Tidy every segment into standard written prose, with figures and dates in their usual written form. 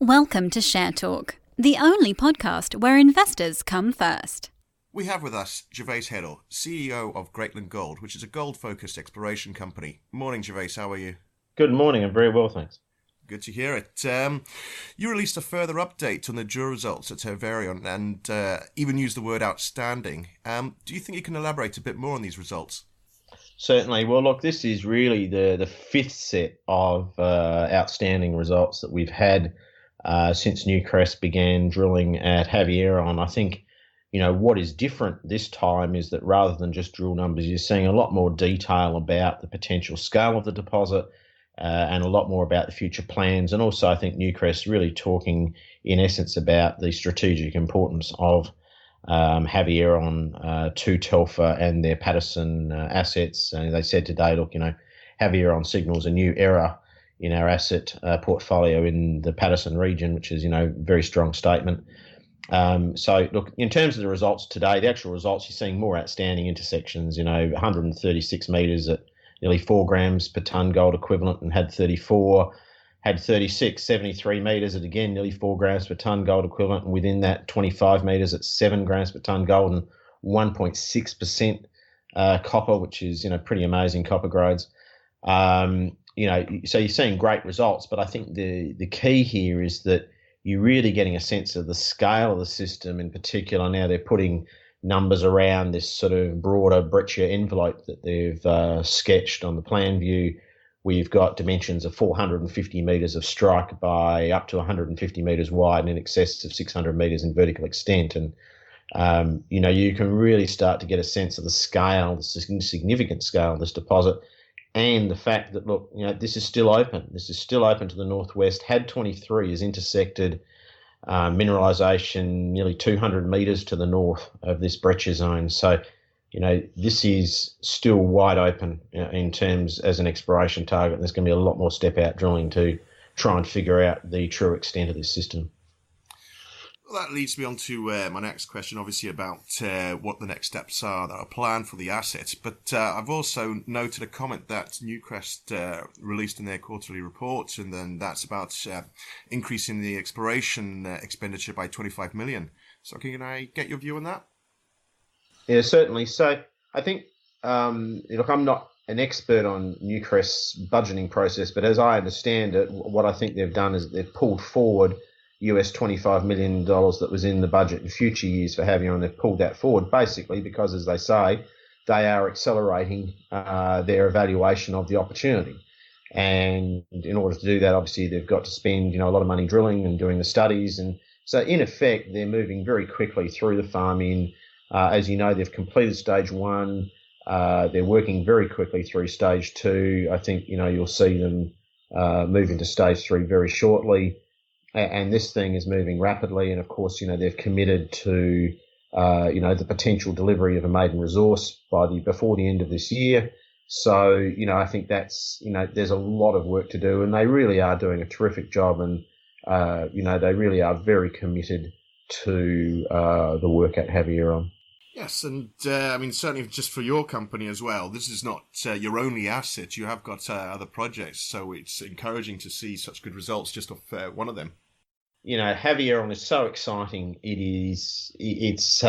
Welcome to Share Talk, the only podcast where investors come first. We have with us Gervais Hedl, CEO of Greatland Gold, which is a gold-focused exploration company. Morning, Gervais. How are you? Good morning. I'm very well, thanks. Good to hear it. You released a further update on the drill results at Havieron and even used the word outstanding. Do you think you can elaborate a bit more on these results? Certainly. Well, look, this is really the fifth set of outstanding results that we've had since Newcrest began drilling at Havieron. I think, what is different this time is that rather than just drill numbers, you're seeing a lot more detail about the potential scale of the deposit and a lot more about the future plans. And also, I think Newcrest really talking in essence about the strategic importance of Havieron to Telfer and their Paterson assets. And they said today, look, Havieron signals a new era in our asset portfolio in the Paterson region, which is, very strong statement. So, look, in terms of the results today, the actual results, you're seeing more outstanding intersections, 136 metres at nearly 4 grams per tonne gold equivalent and had 34, had 36, 73 metres at, again, nearly 4 grams per tonne gold equivalent, and within that 25 metres at 7 grams per tonne gold and 1.6% copper, which is, pretty amazing copper grades. So you're seeing great results, but I think the key here is that you're really getting a sense of the scale of the system in particular. Now they're putting numbers around this sort of broader breccia envelope that they've sketched on the plan view. We've got dimensions of 450 metres of strike by up to 150 metres wide and in excess of 600 metres in vertical extent. And, you can really start to get a sense of the scale, the significant scale of this deposit, and the fact that, look, this is still open. This is still open to the northwest. Had 23 is intersected mineralisation nearly 200 metres to the north of this breccia zone. So, this is still wide open in terms as an exploration target. There's going to be a lot more step-out drilling to try and figure out the true extent of this system. Well, that leads me on to my next question, obviously, about what the next steps are that are planned for the assets. But I've also noted a comment that Newcrest released in their quarterly report, and then that's about increasing the exploration expenditure by 25 million. So can I get your view on that? Yeah, certainly. So I think, look, I'm not an expert on Newcrest's budgeting process, but as I understand it, what I think they've done is they've pulled forward US $25 million that was in the budget in future years for Havieron. They've pulled that forward basically because, as they say, they are accelerating their evaluation of the opportunity. And in order to do that, obviously, they've got to spend, a lot of money drilling and doing the studies. And so, in effect, they're moving very quickly through the farm-in. As you know, they've completed stage 1. They're working very quickly through stage 2. I think, you'll see them move into stage 3 very shortly. And this thing is moving rapidly. And, of course, they've committed to, the potential delivery of a maiden resource before the end of this year. So, I think that's, there's a lot of work to do. And they really are doing a terrific job. And, they really are very committed to the work at Havieron. Yes, and certainly just for your company as well, this is not your only asset. You have got other projects, so it's encouraging to see such good results just off one of them. Havieron is so exciting. It's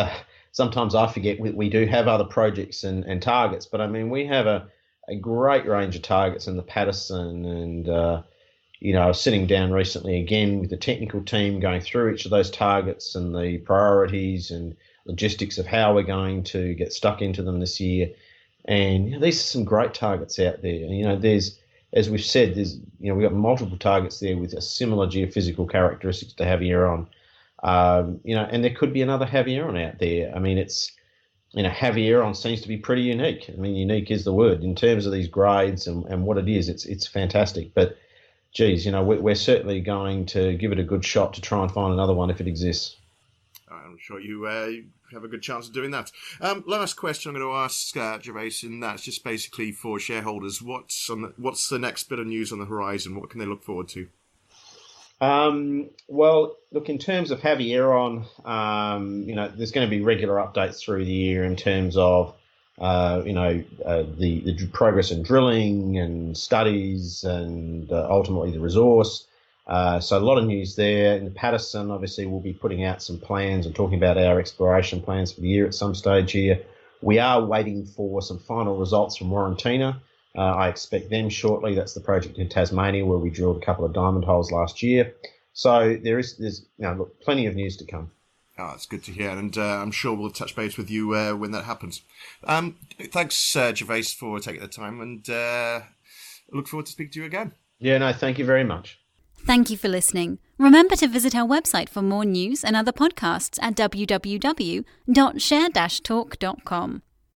sometimes I forget we do have other projects and targets, but we have a great range of targets in the Paterson, and I was sitting down recently again with the technical team going through each of those targets and the priorities and logistics of how we're going to get stuck into them this year. And these are some great targets out there. There's, as we've said, we've got multiple targets there with a similar geophysical characteristics to Havieron. And there could be another Havieron out there. Havieron seems to be pretty unique. Unique is the word in terms of these grades and what it is. It's fantastic. But, geez, we're certainly going to give it a good shot to try and find another one if it exists. I'm sure you have a good chance of doing that. Last question I'm going to ask Gervais, and that's just basically for shareholders. What's the next bit of news on the horizon? What can they look forward to? Well, look, in terms of Havieron, there's going to be regular updates through the year in terms of, the progress in drilling and studies and ultimately the resource. So a lot of news there. In Paterson, obviously, we'll be putting out some plans and talking about our exploration plans for the year at some stage here. We are waiting for some final results from Warrantina. I expect them shortly. That's the project in Tasmania where we drilled a couple of diamond holes last year. So there's plenty of news to come. Oh, that's good to hear, and I'm sure we'll touch base with you when that happens. Thanks, Gervais, for taking the time, and look forward to speaking to you again. Yeah, no, thank you very much. Thank you for listening. Remember to visit our website for more news and other podcasts at www.share-talk.com.